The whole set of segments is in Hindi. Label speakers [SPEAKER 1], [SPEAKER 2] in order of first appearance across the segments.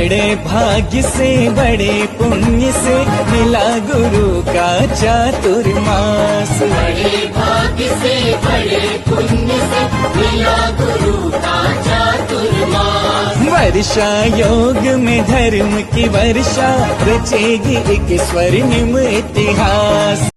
[SPEAKER 1] बड़े भाग्य से बड़े पुण्य से मिला गुरु का चातुर्मास।
[SPEAKER 2] बड़े भाग्य से बड़े पुण्य से मिला गुरु का चातुर्मास।
[SPEAKER 1] वर्षा योग में धर्म की वर्षा रचेगी एक स्वर्णिम इतिहास।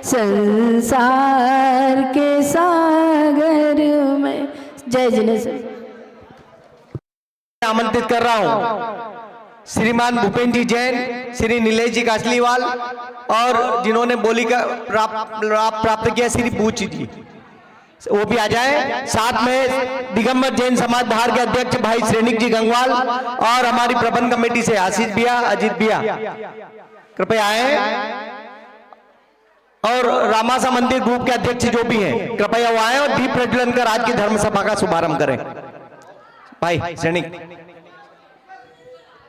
[SPEAKER 3] संसार के सागर में। जय जिनेश्वर।
[SPEAKER 4] आमंत्रित कर रहा हूं श्रीमान भूपेन जी जैन, श्री नीलेश जी कासलीवाल और जिन्होंने बोली का प्राप्त किया श्री बूच जी, वो भी आ जाए। साथ में दिगंबर जैन समाज बिहार के अध्यक्ष भाई श्रेणिक जी गंगवाल और हमारी प्रबंध कमेटी से आशीष भैया, अजीत भैया कृपया आए। और रामासा मंदिर ग्रुप के अध्यक्ष जो भी हैं कृपया वो आए और दीप प्रज्वलन कर आज की धर्म सभा का शुभारंभ करें। भाई श्रेणिक।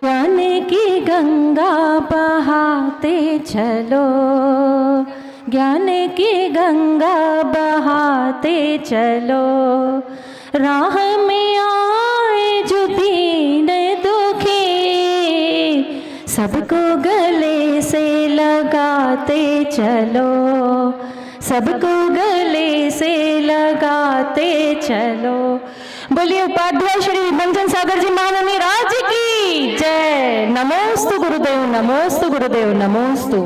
[SPEAKER 3] ज्ञान की गंगा बहाते चलो, ज्ञान की गंगा बहाते चलो, राह में आए जो दीन दुखी सबको गले से लगाते चलो, सबको गले से लगाते चलो। बोलिए उपाध्याय श्री मंथन सागर जी महारानी राज की जय। नमोस्तु गुरुदेव, नमोस्तु गुरुदेव, नमोस्तु।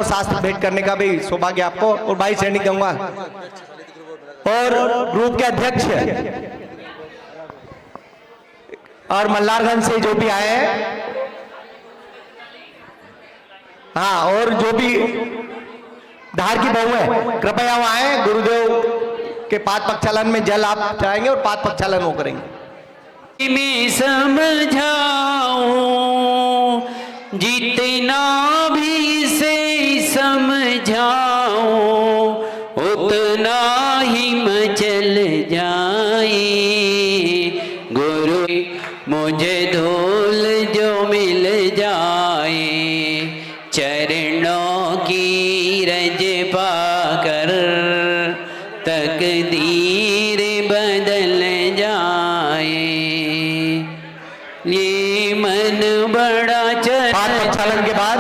[SPEAKER 4] शास्त्र भेंट करने का भी सौभाग्य आपको। और भाई सैनिक गंगा और ग्रुप के अध्यक्ष और मल्लारगंज से जो भी आए हैं, हाँ, और जो भी धार की बहू है कृपया वो आए। गुरुदेव के पाद प्रक्षालन में जल आप चढ़ाएंगे और पाद प्रक्षालन वो करेंगे।
[SPEAKER 5] मैं समझाऊं जितना भी से समझाऊं उतना ही मचल जाए। गुरु मुझे धूल जो मिल जाए, चरणों की रज पाकर तकदीर बदल जाए। ये मन बड़ा
[SPEAKER 4] प्रक्षालन के बाद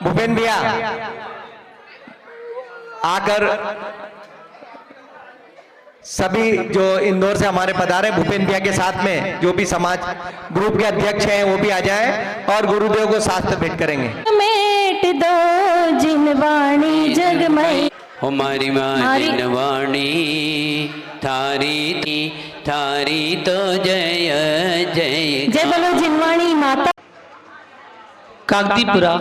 [SPEAKER 4] भूपेन भैया आकर सभी जो इंदौर से हमारे पधारे भूपेन भैया के साथ में जो भी समाज ग्रुप के अध्यक्ष हैं वो भी आ जाएं और गुरुदेव को शास्त्र भेंट करेंगे।
[SPEAKER 3] मेट दो जिनवाणी जगमई,
[SPEAKER 5] हमारी माँ जिनवाणी थारी थी, थारी तो जय जय।
[SPEAKER 3] जय बोलो जिनवाणी माता।
[SPEAKER 6] कागदीपुरा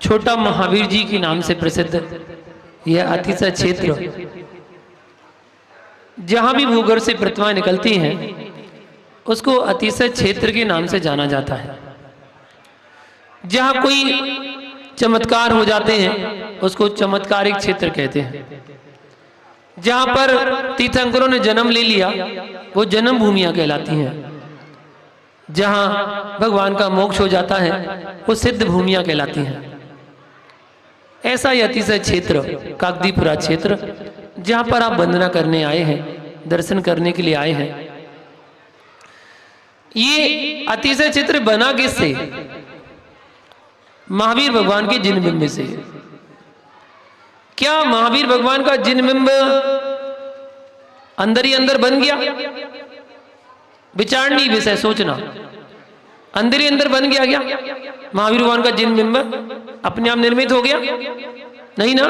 [SPEAKER 6] छोटा महावीर जी के नाम से प्रसिद्ध यह अतिशय क्षेत्र, जहां भी भूगर्भ से प्रतिमाएं निकलती हैं उसको अतिशय क्षेत्र के नाम से जाना जाता है। जहां कोई चमत्कार हो जाते हैं उसको चमत्कारिक क्षेत्र कहते हैं। जहां पर तीर्थंकरों ने जन्म ले लिया वो जन्म भूमियां कहलाती हैं। जहां भगवान का मोक्ष हो जाता है वो सिद्ध भूमियां कहलाती हैं। ऐसा ही अतिशय क्षेत्र काकदीपुरा क्षेत्र जहां पर आप वंदना करने आए हैं, दर्शन करने के लिए आए हैं। ये अतिशय चित्र बना किससे? महावीर भगवान के जिन बिंब से। क्या महावीर भगवान का जिन बिंब अंदर ही अंदर बन गया? विचारणी विषय सोचना, अंदर ही अंदर बन गया क्या महावीर भगवान का जिन बिंब? अपने आप निर्मित हो गया? नहीं ना।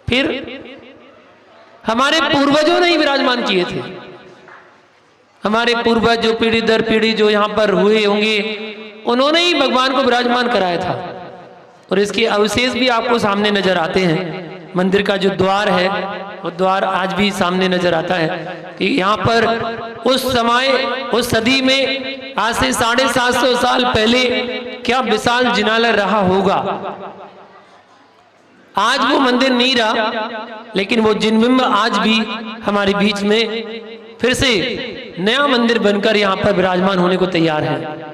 [SPEAKER 6] फिर हमारे पूर्वजों ने ही विराजमान किए थे। हमारे पूर्वज जो पीढ़ी दर पीढ़ी जो यहाँ पर हुए होंगे उन्होंने ही भगवान को विराजमान कराया था। और इसके अवशेष भी आपको सामने नजर आते हैं। मंदिर का जो द्वार है वो द्वार आज भी सामने नजर आता है कि यहाँ पर उस समय उस सदी में आज से 750 साल पहले क्या विशाल जिनालय रहा होगा। आज वो मंदिर नहीं रहा, लेकिन वो जिनबिंब आज भी हमारे बीच में फिर से नया मंदिर बनकर यहाँ पर विराजमान होने को तैयार है।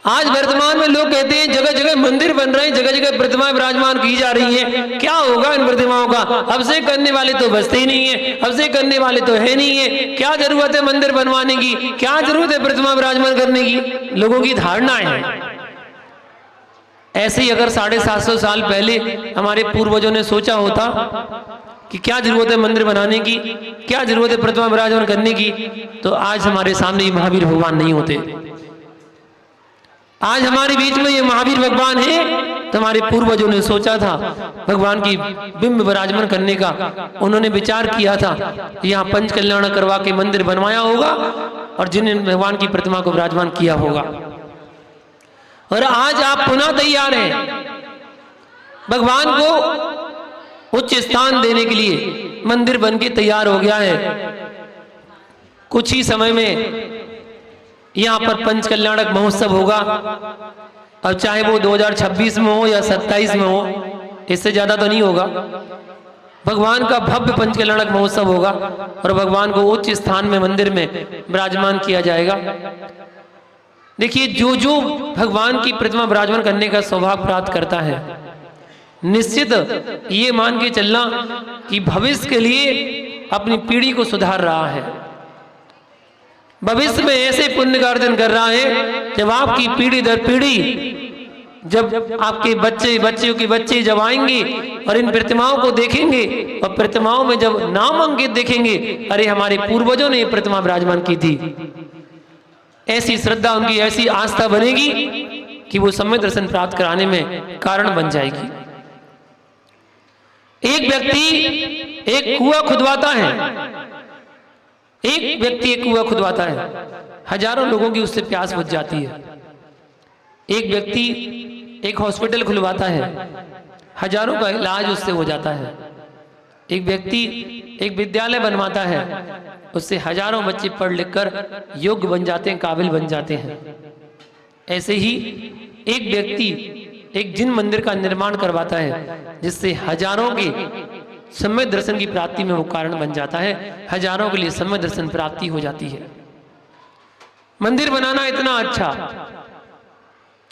[SPEAKER 6] आज वर्तमान में लोग कहते हैं जगह जगह मंदिर बन रहे हैं, जगह जगह प्रतिमाएं विराजमान की जा रही हैं। क्या होगा इन प्रतिमाओं का? अब से करने वाले तो बसते ही नहीं है, अब से करने वाले तो है नहीं है। क्या जरूरत है मंदिर बनवाने की? क्या जरूरत है प्रतिमा विराजमान करने की? लोगों की धारणाएं हैं। ऐसे ही अगर 750 साल पहले हमारे पूर्वजों ने सोचा होता कि क्या जरूरत है मंदिर बनाने की, क्या जरूरत है प्रतिमा विराजमान करने की, तो आज हमारे सामने ये महावीर भगवान नहीं होते। आज हमारे बीच में ये महावीर भगवान है तो हमारे पूर्वजों ने सोचा था भगवान की बिंब विराजमान करने का। उन्होंने विचार किया था यहाँ पंच कल्याण करवा के मंदिर बनवाया होगा और जिन भगवान की प्रतिमा को विराजमान किया होगा। और आज आप पुनः तैयार हैं भगवान को उच्च स्थान देने के लिए। मंदिर बन के तैयार हो गया है। कुछ ही समय में यहाँ पर पंच कल्याणक महोत्सव होगा। अब चाहे वो 2026 में हो या 27 में हो, इससे ज्यादा तो नहीं होगा। भगवान का भव्य पंच कल्याणक महोत्सव होगा और भगवान को उच्च स्थान में मंदिर में विराजमान किया जाएगा। देखिए, जो जो भगवान की प्रतिमा विराजमान करने का सौभाग्य प्राप्त करता है, निश्चित ये मान के चलना कि भविष्य के लिए अपनी पीढ़ी को सुधार रहा है। भविष्य में ऐसे पुण्य का अर्जन कर रहा है जब आपकी पीढ़ी दर पीढ़ी, जब आपके बच्चे बच्चों के बच्चे जब आएंगे और इन प्रतिमाओं को देखेंगे और प्रतिमाओं में जब नाम अंकित देखेंगे, अरे हमारे पूर्वजों ने ये प्रतिमा विराजमान की थी, ऐसी श्रद्धा उनकी, ऐसी आस्था बनेगी कि वो सम्य दर्शन प्राप्त कराने में कारण बन जाएगी। एक व्यक्ति एक कुआं खुदवाता है, एक व्यक्ति एक कुआं खुदवाता है, हजारों लोगों की उससे प्यास बुझ जाती है। एक व्यक्ति एक हॉस्पिटल खुलवाता है, हजारों का इलाज उससे हो जाता है। एक व्यक्ति एक विद्यालय बनवाता है, उससे हजारों बच्चे पढ़ लिख कर योग्य बन जाते हैं, काबिल बन जाते हैं। ऐसे ही एक व्यक्ति एक जिन मंदिर का निर्माण करवाता है जिससे हजारों के सम्य दर्शन की प्राप्ति में वो कारण बन जाता है, हजारों के लिए सम्य दर्शन प्राप्ति हो जाती है। मंदिर बनाना इतना अच्छा।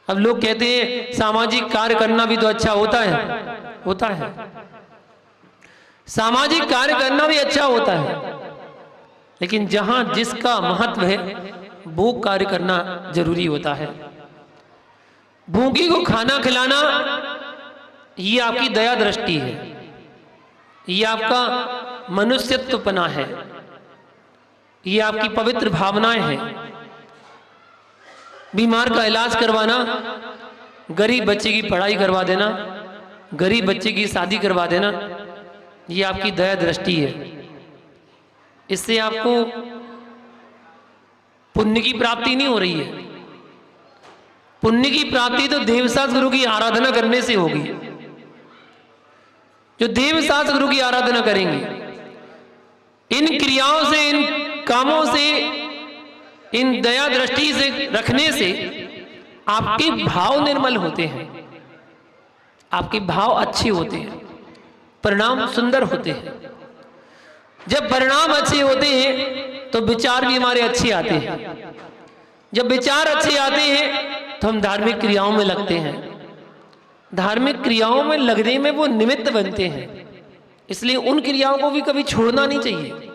[SPEAKER 6] अब लोग कहते हैं सामाजिक कार्य करना भी तो अच्छा होता है। होता है, सामाजिक कार्य करना भी अच्छा होता है, लेकिन जहां जिसका महत्व है वो कार्य करना जरूरी होता है। भूखी को खाना खिलाना ये आपकी दया दृष्टि है, ये आपका मनुष्यत्वपना है, ये आपकी पवित्र भावनाएं हैं। बीमार का इलाज करवाना, गरीब बच्चे की पढ़ाई करवा देना, गरीब बच्चे की शादी करवा देना, ये आपकी दया दृष्टि है। इससे आपको पुण्य की प्राप्ति नहीं हो रही है। पुण्य की प्राप्ति तो देवसास गुरु की आराधना करने से होगी। जो देवसास गुरु की आराधना करेंगे, इन क्रियाओं से, इन कामों से, इन दया दृष्टि से रखने से आपके भाव निर्मल होते हैं, आपके भाव अच्छे होते हैं, परिणाम सुंदर होते हैं। जब परिणाम अच्छे होते हैं तो विचार भी हमारे अच्छे आते हैं। जब विचार अच्छे आते हैं तो हम धार्मिक क्रियाओं में लगते हैं। धार्मिक क्रियाओं में लगने में वो निमित्त बनते हैं, इसलिए उन क्रियाओं को भी कभी छोड़ना नहीं चाहिए।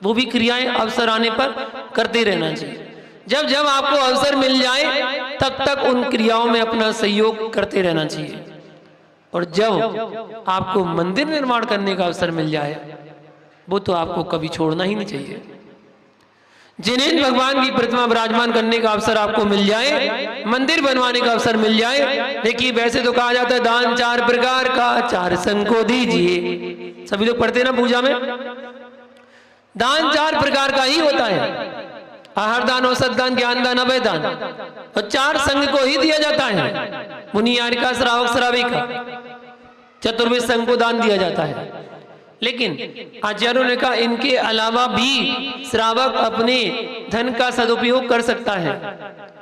[SPEAKER 6] वो भी क्रियाएं अवसर आने पर करते रहना चाहिए। जब जब आपको अवसर मिल जाए तब तक उन क्रियाओं में अपना सहयोग करते रहना चाहिए। और जब आपको मंदिर निर्माण करने का अवसर मिल जाए वो तो आपको कभी छोड़ना ही नहीं चाहिए। जिन्हें भगवान की प्रतिमा विराजमान करने का अवसर आपको मिल जाए, मंदिर बनवाने का अवसर मिल जाए। देखिए वैसे तो कहा जाता है दान 4 प्रकार का, 4 संग को दीजिए। सभी लोग पढ़ते ना पूजा में, दान 4 प्रकार का ही होता है। आहार दान, औसत दान, ज्ञान दान, अभय दान, और 4 संग को ही दिया जाता है। मुनि, यारिका, श्रावक, श्राविका, चतुर्वेद संग को दान दिया जाता है। लेकिन आचार्यों ने कहा इनके अलावा भी श्रावक अपने धन का सदुपयोग कर सकता है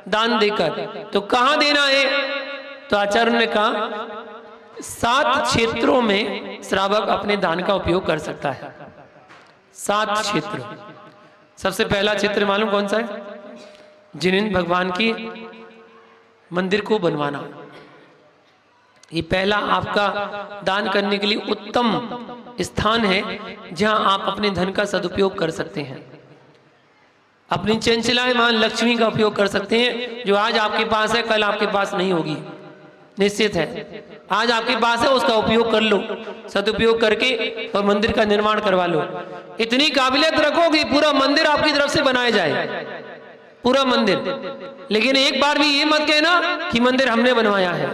[SPEAKER 6] दान देकर। तो कहां देना है? तो आचार्यों ने कहा 7 क्षेत्रों में श्रावक अपने दान का उपयोग कर सकता है। 7 क्षेत्र। सबसे पहला क्षेत्र मालूम कौन सा है? जिनेंद्र भगवान की मंदिर को बनवाना। ये पहला आपका दान करने के लिए उत्तम स्थान है जहां आप अपने धन का सदुपयोग कर सकते हैं। अपनी चंचलायमान लक्ष्मी का उपयोग कर सकते हैं। जो आज आपके पास है कल आपके पास नहीं होगी, निश्चित है। आज आपके पास है उसका उपयोग कर लो, सदुपयोग करके और मंदिर का निर्माण करवा लो। इतनी काबिलियत रखो कि पूरा मंदिर आपकी तरफ से बनाया जाए, पूरा मंदिर। लेकिन एक बार भी ये मत कहना कि मंदिर हमने बनवाया है,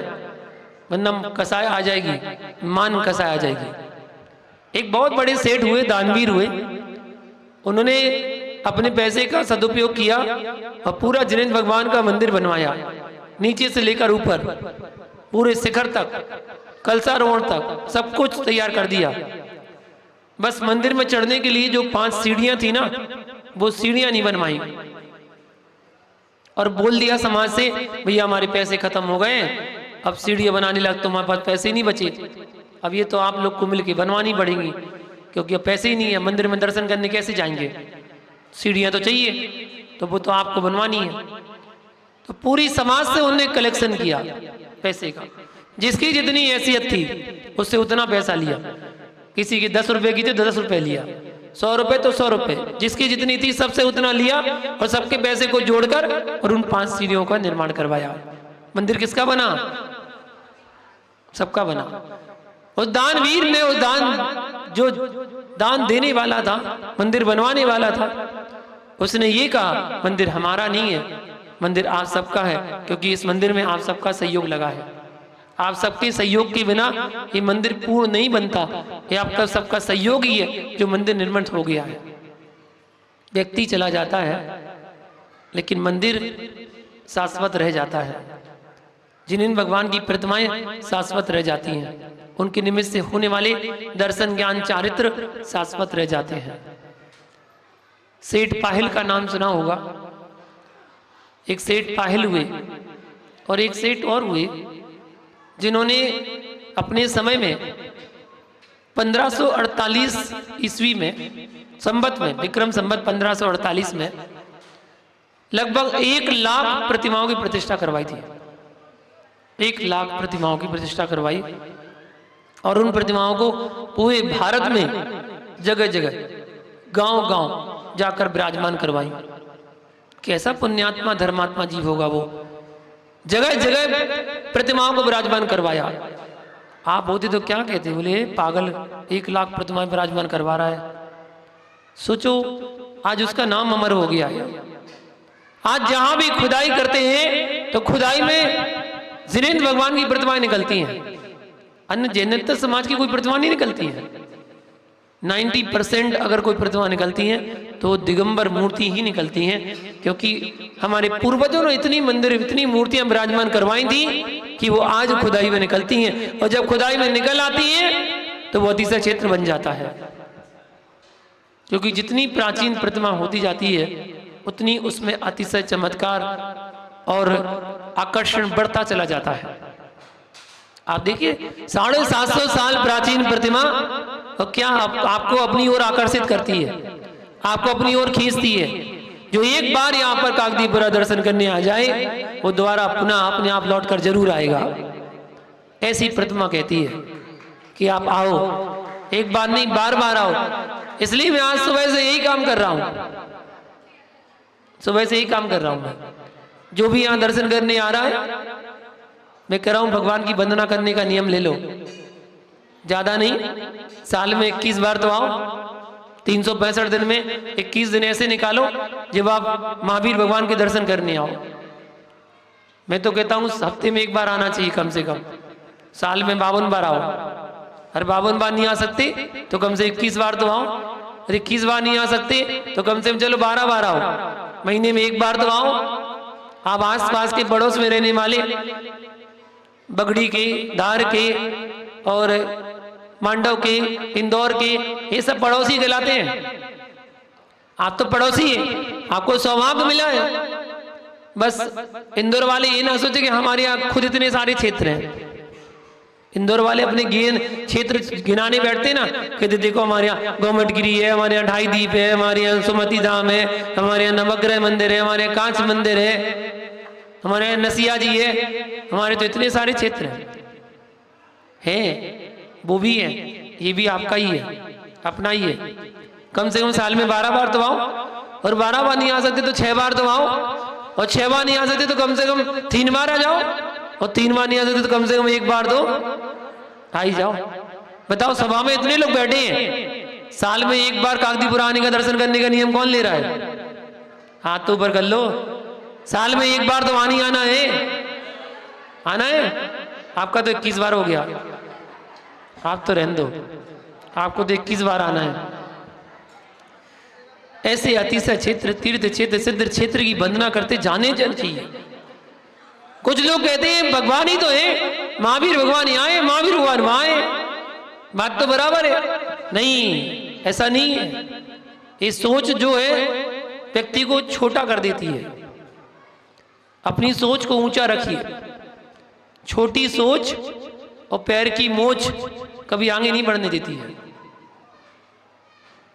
[SPEAKER 6] वरना कसाय आ जाएगी, मान कसाय आ जाएगी। एक बहुत बड़े सेठ हुए, दानवीर हुए, उन्होंने अपने पैसे का सदुपयोग किया और पूरा जिनेंद्र भगवान का मंदिर बनवाया। नीचे से लेकर ऊपर पूरे शिखर तक, कलशारोहण तक सब कुछ तैयार कर दिया। बस मंदिर में चढ़ने के लिए जो 5 सीढ़ियां थी ना, वो सीढ़ियां नहीं बनवाई और बोल दिया समाज से भैया हमारे पैसे खत्म हो गए, अब सीढ़ियां बनाने लग, तुम्हारे पास पैसे नहीं बचे, अब ये तो आप लोग को मिलके बनवानी पड़ेंगी क्योंकि अब पैसे ही नहीं है। मंदिर में दर्शन करने कैसे जाएंगे? सीढ़ियां तो चाहिए, तो वो तो आपको बनवानी है। तो पूरी समाज से उन्होंने कलेक्शन किया पैसे का, जिसकी जितनी हैसियत थी उससे उतना पैसा लिया। किसी की 10 रुपए की थी तो 10 रुपए लिया, 100 रुपए तो 100 रुपए, जिसकी जितनी थी सबसे उतना लिया और सबके पैसे को जोड़कर और उन 5 सीढ़ियों का निर्माण करवाया। मंदिर किसका बना? सबका बना। उस दानवीर ने, उस दान जो दान देने वाला था, मंदिर बनवाने वाला था, उसने ये कहा मंदिर हमारा नहीं है, मंदिर आप सबका है, क्योंकि इस मंदिर में आप सबका सहयोग लगा है। आप सबके सहयोग के बिना ये मंदिर पूर्ण नहीं बनता। ये आपका सबका सहयोग ही है जो मंदिर निर्मित हो गया है। व्यक्ति चला जाता है लेकिन मंदिर शाश्वत रह जाता है। जिन भगवान की प्रतिमाएं शाश्वत रह जाती हैं, उनके निमित्त से होने वाले दर्शन, ज्ञान, चारित्र शाश्वत रह जाते हैं। सेठ पाहिल का नाम सुना होगा। एक सेठ पाहिल हुए और एक सेठ और हुए जिन्होंने अपने समय में 1548 ईस्वी में, संवत में, विक्रम संवत 1548 में लगभग 1 लाख प्रतिमाओं की प्रतिष्ठा करवाई थी। 1 लाख प्रतिमाओं की प्रतिष्ठा करवाई और उन प्रतिमाओं को पूरे भारत में जगह जगह, गांव गांव जाकर विराजमान करवाई। कैसा पुण्यात्मा धर्मात्मा जीव होगा वो, जगह जगह प्रतिमाओं को विराजमान करवाया। आप होते तो क्या कहते? बोले पागल, 1 लाख प्रतिमाएं विराजमान करवा रहा है। सोचो आज उसका नाम अमर हो गया है। आज जहां भी खुदाई करते हैं तो खुदाई में जिनेंद्र भगवान की प्रतिमाएं निकलती हैं, अन्य जैनत्व समाज की कोई प्रतिमा नहीं निकलती है। 90% अगर कोई प्रतिमा निकलती है तो दिगंबर मूर्ति ही निकलती हैं, क्योंकि हमारे पूर्वजों ने इतनी मंदिर, इतनी मूर्तियां विराजमान करवाई थी कि वो आज खुदाई में निकलती हैं। और जब खुदाई में निकल आती हैं तो वो अतिशय क्षेत्र बन जाता है, क्योंकि जितनी प्राचीन प्रतिमा होती जाती है उतनी उसमें अतिशय चमत्कार और आकर्षण बढ़ता चला जाता है। आप देखिए 750 साल प्राचीन प्रतिमा और क्या आपको अपनी ओर आकर्षित करती है, आपको अपनी ओर खींचती है। जो एक बार यहाँ पर काकदीपुरा दर्शन करने आ जाए वो दोबारा पुनः अपने आप लौट कर जरूर आएगा। ऐसी प्रतिमा कहती है कि आप आओ, एक बार नहीं बार बार आओ। इसलिए मैं आज सुबह से यही काम कर रहा हूं, सुबह से यही काम कर रहा हूं। मैं जो भी यहाँ दर्शन करने आ रहा है मैं कह रहा हूं भगवान की वंदना करने का नियम ले लो। ज्यादा नहीं, साल में 21 बार तो आओ, 365 दिन में 21 दिन ऐसे निकालो जब आप महावीर भगवान के दर्शन करने आओ। मैं तो कहता हूं हफ्ते में एक बार आना चाहिए कम से कम, साल में 52 बार आओ। अरे 52 बार नहीं आ सकते तो कम से 21 बार तो आओ, और 21 बार नहीं आ सकते तो कम से कम चलो 12 बार आओ, महीने में एक बार तो आओ। आप आस पास के पड़ोस में रहने वाले बगड़ी के, धार के और मांडव के, इंदौर के, ये सब पड़ोसी कहलाते हैं। आप तो पड़ोसी हैं, आपको सौभाग्य मिला है। बस इंदौर वाले ये ना सोचे कि हमारे यहाँ खुद इतने सारे क्षेत्र हैं। इंदौर वाले अपने क्षेत्र गिनाने बैठते ना, कहते देखो हमारे यहाँ गौमटगिरी है, हमारे यहाँ ढाई दीप है, हमारे यहाँ सुमति धाम है, हमारे यहाँ नवग्रह मंदिर है, हमारे यहाँ कांच मंदिर है, हमारे यहाँ नसिया जी है, हमारे तो इतने सारे क्षेत्र हैं। वो भी है, ये भी आपका ही है, अपना ही है। कम से कम साल में 12 बार तो आओ, और 12 बार नहीं आ सकते तो 6 बार तो आओ, और 6 बार नहीं आ सकते तो कम से कम 3 बार आ जाओ, और 3 बार नहीं आ सकते तो कम से कम 1 बार तो आ ही जाओ। बताओ सभा में इतने लोग बैठे हैं, साल में 1 बार काकदीपुरा आने का दर्शन करने का नियम कौन ले रहा है? हाथ तो ऊपर कर लो। साल में 1 बार तो आनी आना है, आना है। आपका तो 21 बार हो गया, आप तो रहने दो, आपको तो 21 बार आना है। ऐसे अतिशय क्षेत्र, तीर्थ क्षेत्र, सिद्ध क्षेत्र की वंदना करते जाने चाहिए। कुछ लोग कहते हैं भगवान ही तो है, महावीर भगवान यहाँ है, महावीर भगवान वहां है, बात तो बराबर है। नहीं, ऐसा नहीं है। ये सोच जो है व्यक्ति को छोटा कर देती है। अपनी सोच को ऊंचा रखिए। छोटी सोच और पैर की मोच कभी आगे नहीं बढ़ने देती है।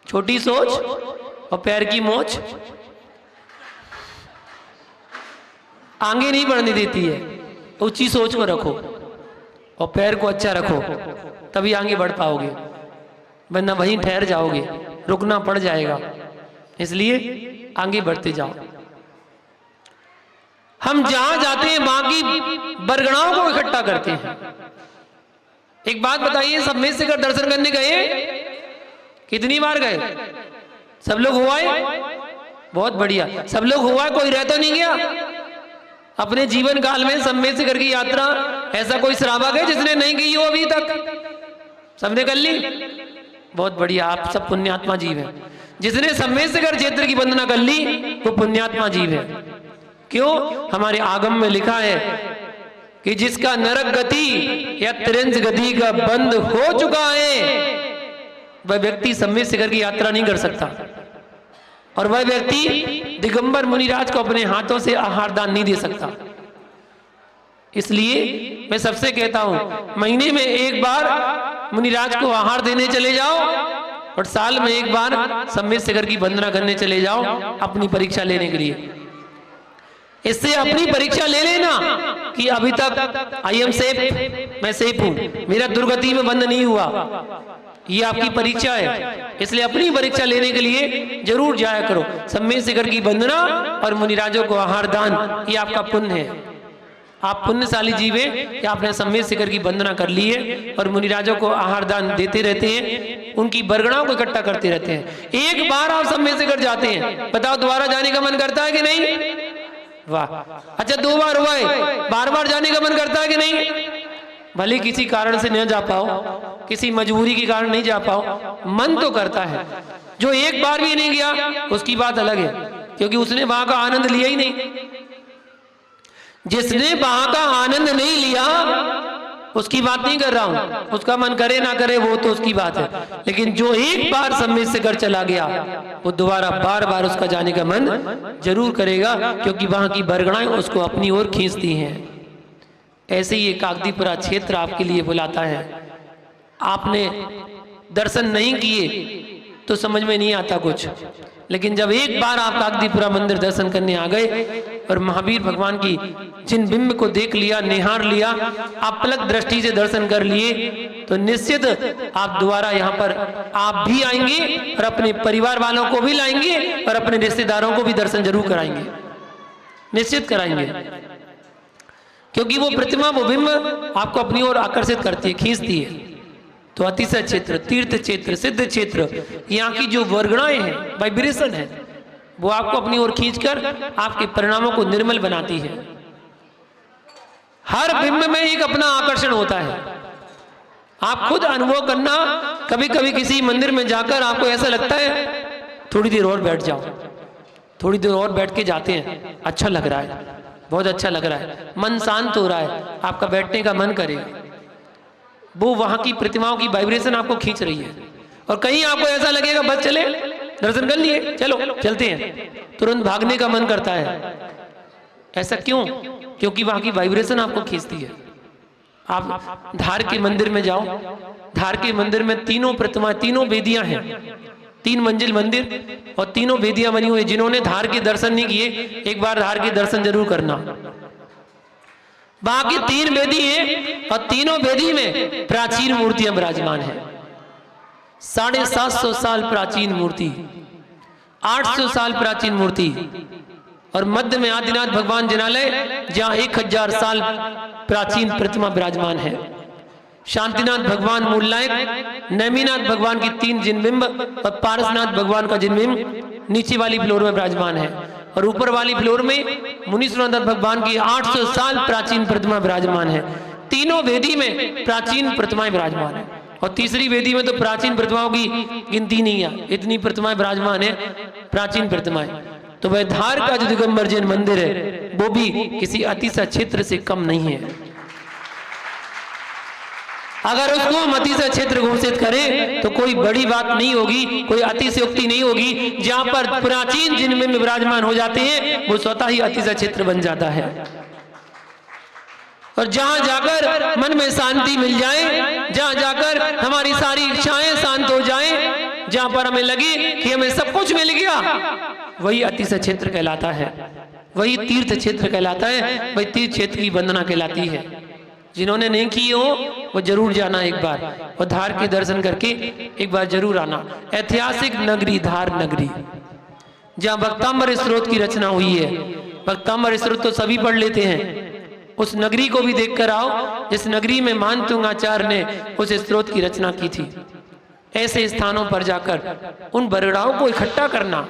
[SPEAKER 6] छोटी सोच और पैर की मोच आगे नहीं बढ़ने देती है। ऊंची सोच को रखो और पैर को अच्छा रखो, तभी आगे बढ़ पाओगे, वरना वहीं ठहर जाओगे, रुकना पड़ जाएगा। इसलिए आगे बढ़ते जाओ। हम जहां जाते हैं वहां की बरगणाओं को इकट्ठा करते हैं। एक बात बताइए, सब में से दर्शन करने गए, कितनी बार गए? सब लोग हुआ है? बहुत बढ़िया, सब लोग हुआ है, कोई रह तो नहीं गया? अपने जीवन काल में सब में से की यात्रा ऐसा कोई श्रावक है जिसने नहीं की हो अभी तक? सबने कर ली? बहुत बढ़िया, आप सब पुण्यात्मा जीव हैं। जिसने सब में से क्षेत्र की वंदना कर ली वो पुण्यात्मा जीव है। क्यों? हमारे आगम में लिखा है कि जिसका नरक गति या त्रिंज गति का बंद हो चुका है वह व्यक्ति सम्मित शिखर की यात्रा नहीं कर सकता, और वह व्यक्ति दिगंबर मुनिराज को अपने हाथों से आहार दान नहीं दे सकता। इसलिए मैं सबसे कहता हूं, महीने में 1 बार मुनिराज को आहार देने चले जाओ, और साल में 1 बार सम्मित शिखर की वंदना करने चले जाओ अपनी परीक्षा लेने के लिए। इससे अपनी परीक्षा ले लेना कि अभी तक आई एम सेफ, मैं सेफ हूं, मेरा दुर्गति में बंद नहीं हुआ। ये आपकी परीक्षा है, इसलिए अपनी परीक्षा लेने के लिए जरूर जाया करो। सम्मित शिखर की वंदना और मुनिराजों को आहार दान, ये आपका पुण्य है। आप पुण्यशाली जीव हैं कि आपने सम्मित शिखर की वंदना कर ली है और मुनिराजों को आहार दान देते रहते हैं, उनकी बरगणाओं को इकट्ठा करते रहते हैं। एक बार आप सम्मित शिखर जाते हैं, बताओ दोबारा जाने का मन करता है कि नहीं? वाह, अच्छा 2 बार हुआ है, बार जाने का मन करता है कि नहीं? भले किसी कारण से न जा पाओ, किसी मजबूरी के कारण नहीं जा पाओ, मन तो करता है। जो 1 बार भी नहीं गया उसकी बात अलग है, क्योंकि उसने वहां का आनंद लिया ही नहीं। जिसने वहां का आनंद नहीं लिया उसकी बात नहीं कर रहा हूं, उसका मन करे ना करे वो तो उसकी बात है, लेकिन जो एक बार सम्मित से घर चला गया वो दोबारा बार बार उसका जाने का मन जरूर करेगा, क्योंकि वहां की बरगड़ाएं उसको अपनी ओर खींचती हैं। ऐसे ही ये कागदीपुरा क्षेत्र आपके लिए बुलाता है। आपने दर्शन नहीं किए तो समझ में नहीं आता कुछ, लेकिन जब एक बार आप कागदीपुरा मंदिर दर्शन करने आ गए और महावीर भगवान की जिन बिंब को देख लिया, निहार लिया, आप पलक दृष्टि से दर्शन कर लिए, तो निश्चित आप दोबारा यहाँ पर आप भी आएंगे और अपने परिवार वालों को भी लाएंगे और अपने रिश्तेदारों को भी दर्शन जरूर कराएंगे, निश्चित कराएंगे, क्योंकि वो प्रतिमा, वो बिंब आपको अपनी ओर आकर्षित करती है, खींचती है। तो अतिशय क्षेत्र, तीर्थ क्षेत्र, सिद्ध क्षेत्र, यहाँ की जो वर्गणाएं हैं, वाइब्रेशन है, वो आपको अपनी ओर खींचकर आपके परिणामों को निर्मल बनाती है। हर बिंब में एक अपना आकर्षण होता है। आप खुद अनुभव करना, कभी कभी किसी मंदिर में जाकर आपको ऐसा लगता है थोड़ी देर और बैठ जाओ, थोड़ी देर और बैठ के जाते हैं, अच्छा लग रहा है, बहुत अच्छा लग रहा है, मन शांत हो रहा है, आपका बैठने का मन करेगा। वो वहां की प्रतिमाओं की वाइब्रेशन आपको खींच रही है। और कहीं आपको ऐसा लगेगा बस चले, दर्शन कर लिए, चलो चलते हैं, तुरंत भागने का मन करता है। ऐसा क्यों? क्योंकि वहां की वाइब्रेशन आपको खींचती है। आप धार के मंदिर में जाओ, धार के मंदिर में तीनों प्रतिमाएं, तीनों वेदियां हैं, 3 मंजिल मंदिर और तीनों वेदियां बनी हुई। जिन्होंने धार के दर्शन नहीं किए, एक बार धार के दर्शन जरूर करना। बाकी 3 वेदी हैं और तीनों वेदी में प्राचीन मूर्तियां विराजमान हैं। 750 साल प्राचीन मूर्ति, 800 साल प्राचीन मूर्ति, और मध्य में आदिनाथ भगवान जिनालय, जहां 1000 साल प्राचीन प्रतिमा विराजमान है। शांतिनाथ भगवान मूल नायक, नेमिनाथ भगवान की 3 जिनबिंब और पारसनाथ भगवान का जिनबिंब नीचे वाली फ्लोर में विराजमान है, और ऊपर वाली फ्लोर में मुनीश्वरनाथ भगवान की 800 साल प्राचीन प्रतिमा विराजमान है। तीनों वेदी में प्राचीन प्रतिमाएं विराजमान है, और तीसरी वेदी में तो प्राचीन प्रतिमाओं की गिनती नहीं है, इतनी प्रतिमाएं विराजमान है, प्राचीन प्रतिमाएं। तो वह धार का जो दिगंबर जैन मंदिर है वो भी किसी अतिशय क्षेत्र से कम नहीं है। अगर उसको हम अतिशय क्षेत्र घोषित करें तो कोई बड़ी बात नहीं होगी, कोई अतिशयोक्ति नहीं होगी। जहां पर प्राचीन जिनमें विराजमान हो जाते हैं वो स्वतः ही अतिशय क्षेत्र बन जाता है। और जहां जाकर मन में शांति मिल जाए, जहां जाकर हमारी सारी इच्छाएं शांत हो जाएं, जहां पर हमें लगे कि हमें सब कुछ मिल गया, वही अतिशय क्षेत्र कहलाता है, वही तीर्थ क्षेत्र कहलाता है, वही तीर्थ क्षेत्र की वंदना कहलाती है। जिन्होंने नहीं की हो वो जरूर जाना एक बार, और धार के दर्शन करके एक बार जरूर आना। ऐतिहासिक नगरी धार नगरी, जहाँ भक्तांबर स्रोत की रचना हुई है। भक्तांबर स्रोत तो सभी पढ़ लेते हैं, उस नगरी को भी देखकर आओ जिस नगरी में मानतुंग आचार्य ने उस स्रोत की रचना की थी। ऐसे स्थानों पर जाकर उन बरगड़ाओं को इकट्ठा करना,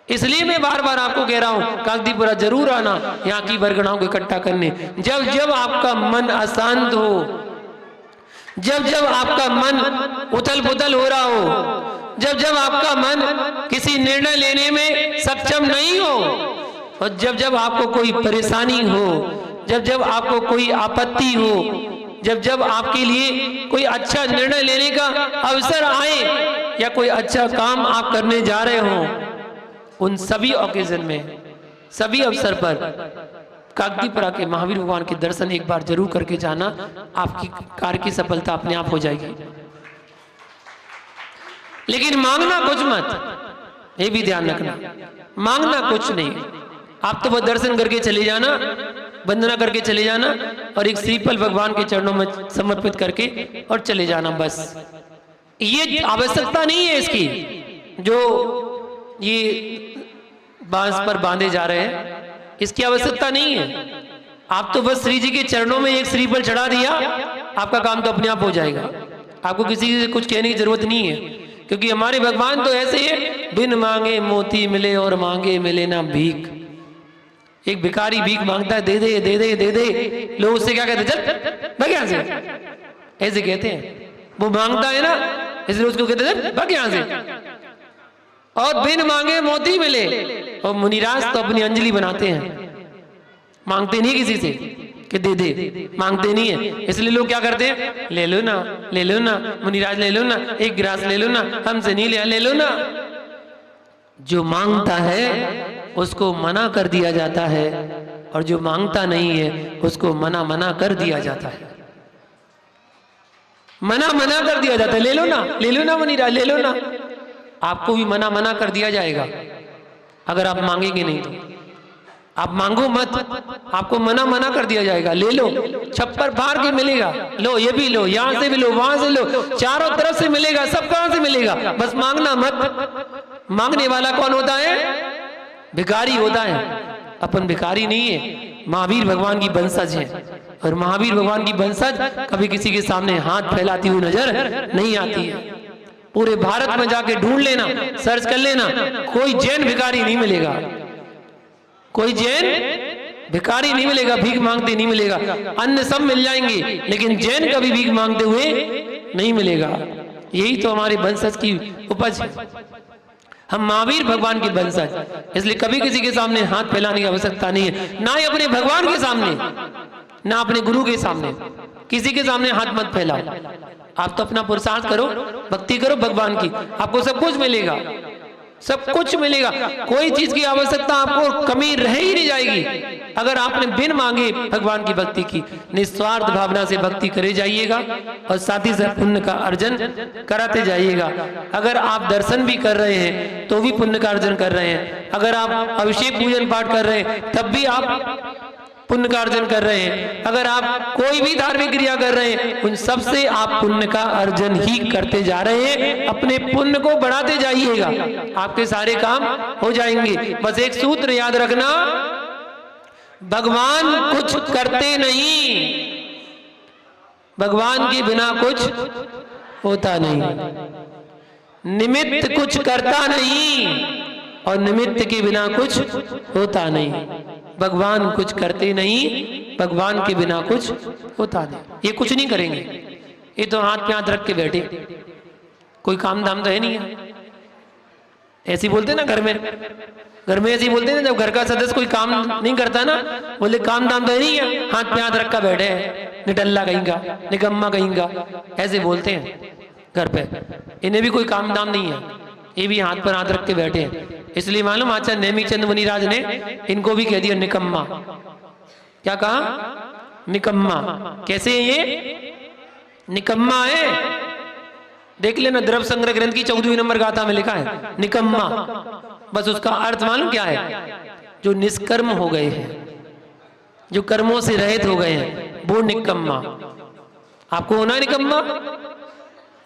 [SPEAKER 6] इसलिए मैं बार बार आपको कह रहा हूं कागदीपुरा जरूर आना यहाँ की बरगड़ाओं को इकट्ठा करने। जब जब आपका मन अशांत हो, जब जब आपका मन उथल पुथल हो रहा हो, जब जब आपका मन किसी निर्णय लेने में सक्षम नहीं हो, और जब जब आपको कोई परेशानी हो, जब जब आपको कोई आपत्ति हो, जब जब आपके लिए कोई अच्छा निर्णय लेने का अवसर आए या कोई अच्छा काम आप करने जा रहे हो, उन सभी ओकेजन में, सभी अवसर पर कागदीपुरा के महावीर भगवान के दर्शन एक बार जरूर करके जाना। आपकी कार्य की सफलता अपने आप हो जाएगी। लेकिन मांगना कुछ मत, ये भी ध्यान रखना, मांगना कुछ नहीं। आप तो बस दर्शन करके चले जाना, वंदना करके चले जाना, और एक श्रीफल भगवान के चरणों में समर्पित करके और चले जाना, बस। ये आवश्यकता नहीं है इसकी, जो ये बांस पर बांधे जा रहे हैं, इसकी आवश्यकता नहीं है। आप तो बस श्री जी के चरणों में एक श्रीफल चढ़ा दिया, आपका काम तो अपने आप हो जाएगा। आपको किसी से कुछ कहने की जरूरत नहीं है, क्योंकि हमारे भगवान तो ऐसे है, बिन मांगे मोती मिले और मांगे मिले ना भीख। एक भिखारी भीख मांगता है, दे दे दे दे दे दे, लोग उससे क्या कहते हैं, चल भाग यहाँ से, ऐसे कहते हैं। वो मांगता है ना, इसलिए उसको कहते हैं भाग यहाँ से। और बिन मांगे मोती मिले, और मुनिराज तो अपनी अंजलि बनाते हैं, मांगते नहीं किसी से, कि दे दे, मांगते नहीं है। इसलिए लोग क्या करते हैं, ले लो ना, ले लो ना मुनिराज, ले लो ना, एक गिलास ले लो ना, हमसे नहीं लिया, ले लो ना। जो मांगता है उसको मना कर दिया जाता है, और जो मांगता नहीं है उसको मना कर दिया जाता है। मना कर दिया जाता है, ले लो ना मुनिराज, ले लो ना। आपको भी मना कर दिया जाएगा अगर आप मांगेंगे नहीं तो। आप मांगो मत, आपको मना कर दिया जाएगा। ले लो, छप्पर फाड़ के मिलेगा, लो ये भी लो, यहां से भी लो, वहां से लो, चारों तरफ से मिलेगा, सब कहां से मिलेगा, बस मांगना मत। मांगने वाला कौन होता है, भिखारी होता है। अपन भिखारी नहीं है, महावीर भगवान की वंशज है, और महावीर भगवान की वंशज कभी किसी के सामने हाथ फैलाती हुई नजर नहीं आती है। पूरे भारत में जाके ढूंढ लेना, सर्च कर लेना, कोई जैन भिखारी नहीं मिलेगा, कोई जैन भिखारी नहीं मिलेगा, भीख मांगते नहीं मिलेगा। अन्य सब मिल जाएंगे, लेकिन जैन कभी भीख मांगते हुए नहीं मिलेगा। यही तो हमारे वंशज की उपज है, हम महावीर भगवान के वंशज, इसलिए कभी किसी के सामने हाथ फैलाने की आवश्यकता नहीं है, ना ही अपने भगवान के सामने, ना अपने गुरु के सामने, किसी के सामने हाथ मत फैलाओ। आप तो अपना पुरुषार्थ करो, भक्ति करो भगवान की, आपको सब कुछ मिलेगा, सब कुछ मिलेगा। कोई चीज की आवश्यकता आपको कमी रह ही नहीं जाएगी अगर आपने बिन मांगे भगवान की भक्ति की, निस्वार्थ भावना से भक्ति करे जाइएगा, और साथ ही साथ पुण्य का अर्जन कराते जाइएगा। अगर आप दर्शन भी कर रहे हैं तो भी पुण्य का अर्जन कर रहे हैं, अगर आप अभिषेक पूजन पाठ कर रहे हैं तब भी आप पुण्य का अर्जन कर रहे हैं, अगर आप कोई भी धार्मिक क्रिया कर रहे हैं उन सब से आप पुण्य का अर्जन ही करते जा रहे हैं। अपने पुण्य को बढ़ाते जाइएगा, आपके सारे काम हो जाएंगे। बस एक सूत्र याद रखना, भगवान कुछ करते नहीं, भगवान के बिना कुछ होता नहीं, निमित्त कुछ करता नहीं, और निमित्त के बिना कुछ होता नहीं। भगवान कुछ करते नहीं, भगवान के बिना कुछ होता नहीं। ये कुछ नहीं करेंगे, ये तो हाथ पे हाथ रख के बैठे, कोई काम धाम तो है नहीं है। ऐसे बोलते ना घर में ऐसे बोलते ना, जब घर का सदस्य कोई काम नहीं करता ना, बोले काम धाम तो है नहीं है, हाथ पे हाथ रख कर बैठे हैं, निटल्ला कहेंगा, निकम्मा कहेंगा, ऐसे बोलते हैं घर पे। इन्हें भी कोई काम धाम नहीं है, ये भी हाथ पर हाथ रख के बैठे हैं। इसलिए मालूम आचार्य नेमिचंद मुनिराज ने इनको भी कह दिया निकम्मा। क्या कहा, निकम्मा। कैसे है ये, निकम्मा है। देख लेना द्रव्य संग्रह ग्रंथ की 14वीं नंबर गाथा में लिखा है निकम्मा। बस उसका अर्थ मालूम क्या है, जो निष्कर्म हो गए हैं, जो कर्मों से रहित हो गए हैं, वो निकम्मा। आपको होना है निकम्मा,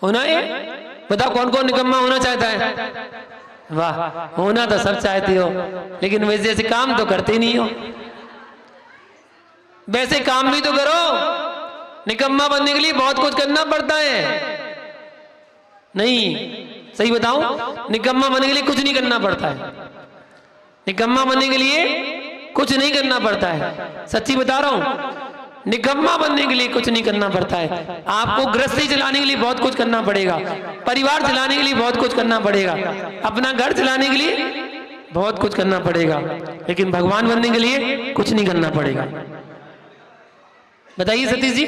[SPEAKER 6] होना है। बताओ कौन कौन निकम्मा होना चाहता है। वाह, होना तो सब चाहते हो, लेकिन वैसे ऐसे काम तो करते नहीं हो। वैसे काम भी तो करो, निकम्मा बनने के लिए बहुत कुछ करना पड़ता है। नहीं, सही बताऊं, निकम्मा बनने के लिए कुछ नहीं करना पड़ता है। निकम्मा बनने के लिए कुछ नहीं करना पड़ता है, सच्ची बता रहा हूं। निकम्मा बनने के लिए कुछ नहीं करना पड़ता है। आपको गृहस्थी चलाने के लिए बहुत कुछ करना पड़ेगा, परिवार चलाने के लिए बहुत कुछ करना पड़ेगा, अपना घर चलाने के लिए बहुत कुछ करना पड़ेगा, लेकिन भगवान बनने के लिए कुछ नहीं करना पड़ेगा। बताइए सतीश जी,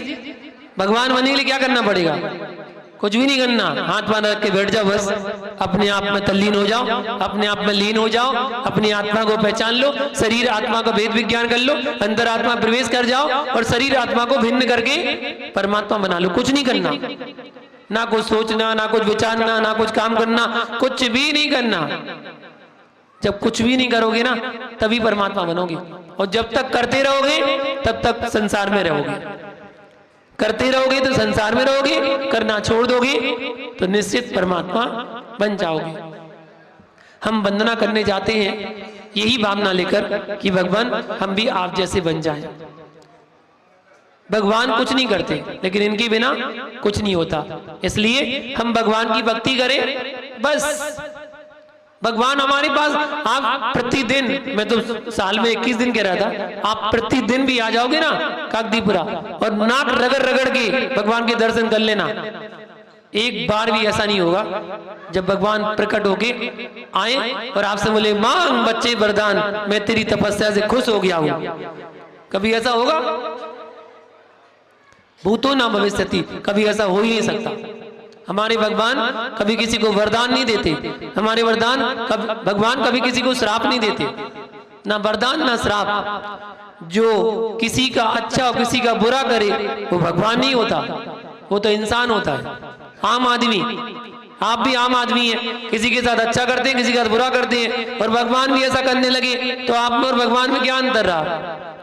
[SPEAKER 6] भगवान बनने के लिए क्या करना पड़ेगा। कुछ भी नहीं करना, हाथ पांव रख के बैठ जाओ, बस अपने आप में तल्लीन हो जाओ, अपने आप में लीन हो जाओ, अपनी आत्मा को पहचान लो, शरीर आत्मा का भेद विज्ञान कर लो, अंदर आत्मा प्रवेश कर जाओ और शरीर आत्मा को भिन्न करके परमात्मा बना लो। कुछ नहीं करना, ना कुछ सोचना, ना कुछ विचारना, ना कुछ काम करना, कुछ भी नहीं करना। जब कुछ भी नहीं करोगे ना तभी परमात्मा बनोगे, और जब तक करते रहोगे तब तक संसार में रहोगे। करते रहोगे तो संसार में रहोगे, करना छोड़ दोगे तो निश्चित परमात्मा बन जाओगे। हम वंदना करने जाते हैं यही भावना लेकर कि भगवान हम भी आप जैसे बन जाएं। भगवान कुछ नहीं करते, लेकिन इनके बिना कुछ नहीं होता। इसलिए हम भगवान की भक्ति करें, बस भगवान हमारे पास। आप प्रतिदिन, मैं तो साल में 21 दिन कह रहा था, आप प्रतिदिन भी आ जाओगे ना काकदीपुरा और नाक रगड़ रगड़ के भगवान के दर्शन कर लेना। एक बार भी ऐसा नहीं होगा जब भगवान प्रकट होके आए और आपसे बोले मांग बच्चे वरदान, मैं तेरी तपस्या से खुश हो गया हूं। कभी ऐसा होगा? भूतो ना भविष्यति, कभी ऐसा हो ही नहीं सकता। हमारे भगवान कभी किसी को वरदान नहीं देते, हमारे भगवान कभी किसी को श्राप नहीं देते, ना वरदान ना श्राप। जो किसी का अच्छा और किसी का बुरा करे वो भगवान नहीं होता, वो तो इंसान होता है, आम आदमी। आप भी आम आदमी हैं, किसी के साथ अच्छा करते हैं, किसी के साथ बुरा करते हैं, और भगवान भी ऐसा करने लगे तो आप में और भगवान में क्या अंतर रहा?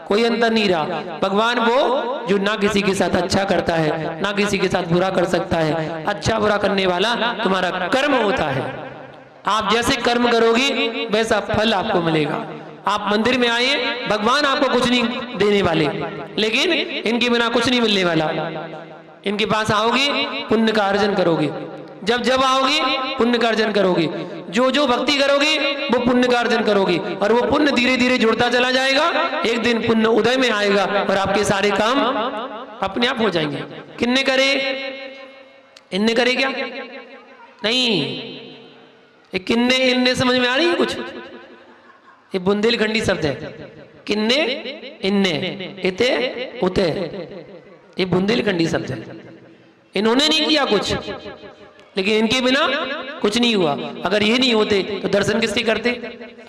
[SPEAKER 6] कोई अंतर नहीं रहा। भगवान वो जो ना किसी के साथ अच्छा करता है, ना किसी के साथ बुरा कर सकता है। अच्छा बुरा करने वाला तुम्हारा कर्म होता है। आप जैसे कर्म करोगे वैसा फल आपको मिलेगा। आप मंदिर में आए, भगवान आपको कुछ नहीं देने वाले, लेकिन इनके बिना कुछ नहीं मिलने वाला। इनके पास आओगे पुण्य का अर्जन करोगे, जब जब आओगे पुण्य का अर्जन करोगे, जो जो भक्ति करोगे वो पुण्य का अर्जन करोगे, और वो पुण्य धीरे धीरे जुड़ता चला जाएगा। एक दिन पुण्य उदय में आएगा और आपके सारे काम अपने आप हो जाएंगे। किन्ने करे? इनने करे क्या? नहीं, ये किन्ने इनने समझ में आ रही है कुछ? ये बुंदेलखंडी शब्द है, किन्ने इन्ने, इते उते, ये बुंदेलखंडी शब्द है। इन्होंने नहीं किया कुछ, लेकिन इनके बिना कुछ नहीं हुआ। अगर ये नहीं होते तो दर्शन किसके करते,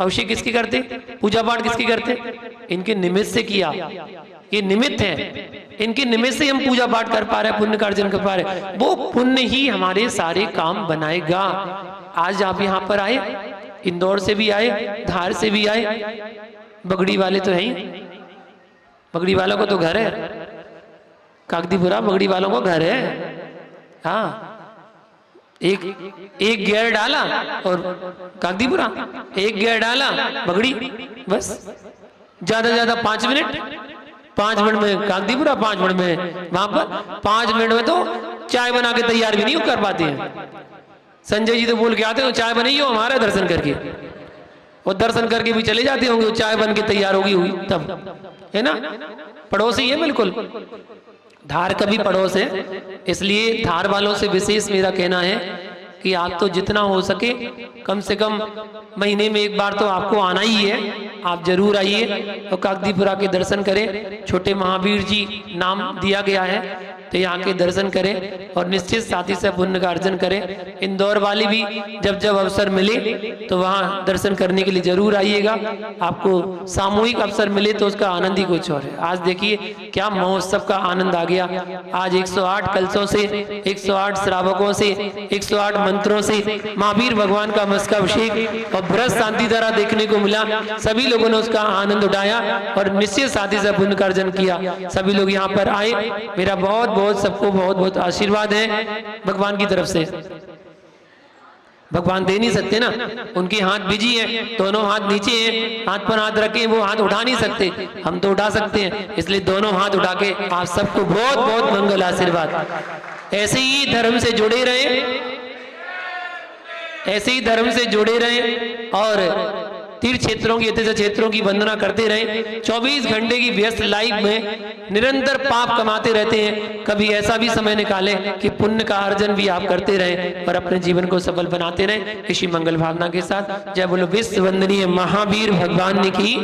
[SPEAKER 6] अभिषेक किसके करते, पूजा पाठ किसके करते? इनके निमित्त से किया। ये निमित्त है, इनके निमित्त से हम पूजा पाठ कर पा रहे हैं, पुण्य का अर्जन कर पा रहे हैं। वो पुण्य ही हमारे सारे काम बनाएगा। आज आप यहाँ पर आए, इंदौर से भी आए, धार से भी आए, बगड़ी वाले तो है ही, बगड़ी वालों को तो घर है, कागदीपुरा बगड़ी वालों को घर है। हाँ, एक गियर डाला और कागदीपुरा, एक गियर डाला बगड़ी, बस ज्यादा ज्यादा 5 मिनट, 5 मिनट में कागदीपुरा, 5 मिनट में वहां पर। 5 मिनट में तो चाय बना के तैयार भी नहीं कर पाते हैं। संजय जी तो बोल के आते हो चाय बनाइए हमारा दर्शन करके, और दर्शन करके भी चले जाते होंगे, चाय बन के तैयार होगी तब, है ना? पड़ोसी है बिल्कुल, धार का भी पड़ोस है। इसलिए धार वालों से विशेष मेरा कहना है कि आप तो जितना हो सके कम से कम महीने में एक बार तो आपको आना ही है। आप जरूर आइए और कागदीपुरा के दर्शन करें। छोटे महावीर जी नाम दिया गया है, तो यहाँ के दर्शन करें और निश्चित साथी से पुण्य का अर्जन करें। इंदौर वाले भी जब जब अवसर मिले तो वहाँ दर्शन करने के लिए जरूर आइएगा। आपको सामूहिक अवसर मिले तो उसका आनंद ही कुछ और है। आज देखिए क्या महोत्सव का आनंद आ गया। आज 108 कलशों से, 108 श्रावकों से, 108 मंत्रों से महावीर भगवान का मस्तकाभिषेक और बृहत शांति धारा देखने को मिला। सभी लोगों ने उसका आनंद उठाया और निश्चित साथी से पुण्य का अर्जन किया। सभी लोग यहाँ पर आए। मेरा बहुत बहुत सबको बहुत बहुत आशीर्वाद है भगवान की तरफ से। भगवान दे नहीं सकते ना, उनके हाथ बिजी है, दोनों हाथ नीचे हैं, हाथ पर हाथ रखे, वो हाथ उठा नहीं सकते, हम तो उठा सकते हैं। इसलिए दोनों हाथ उठा के आप सबको बहुत बहुत मंगल आशीर्वाद। ऐसे ही धर्म से जुड़े रहे, ऐसे ही धर्म से जुड़े रहे और तीर्थ क्षेत्रों की, तीर्थ क्षेत्रों की वंदना करते रहे। 24 घंटे की व्यस्त लाइफ में निरंतर पाप कमाते रहते हैं। कभी ऐसा भी समय निकाले कि पुण्य का अर्जन भी आप करते रहे और अपने जीवन को सफल बनाते रहे। इसी मंगल भावना के साथ जय बोलो विश्व वंदनीय महावीर भगवान की।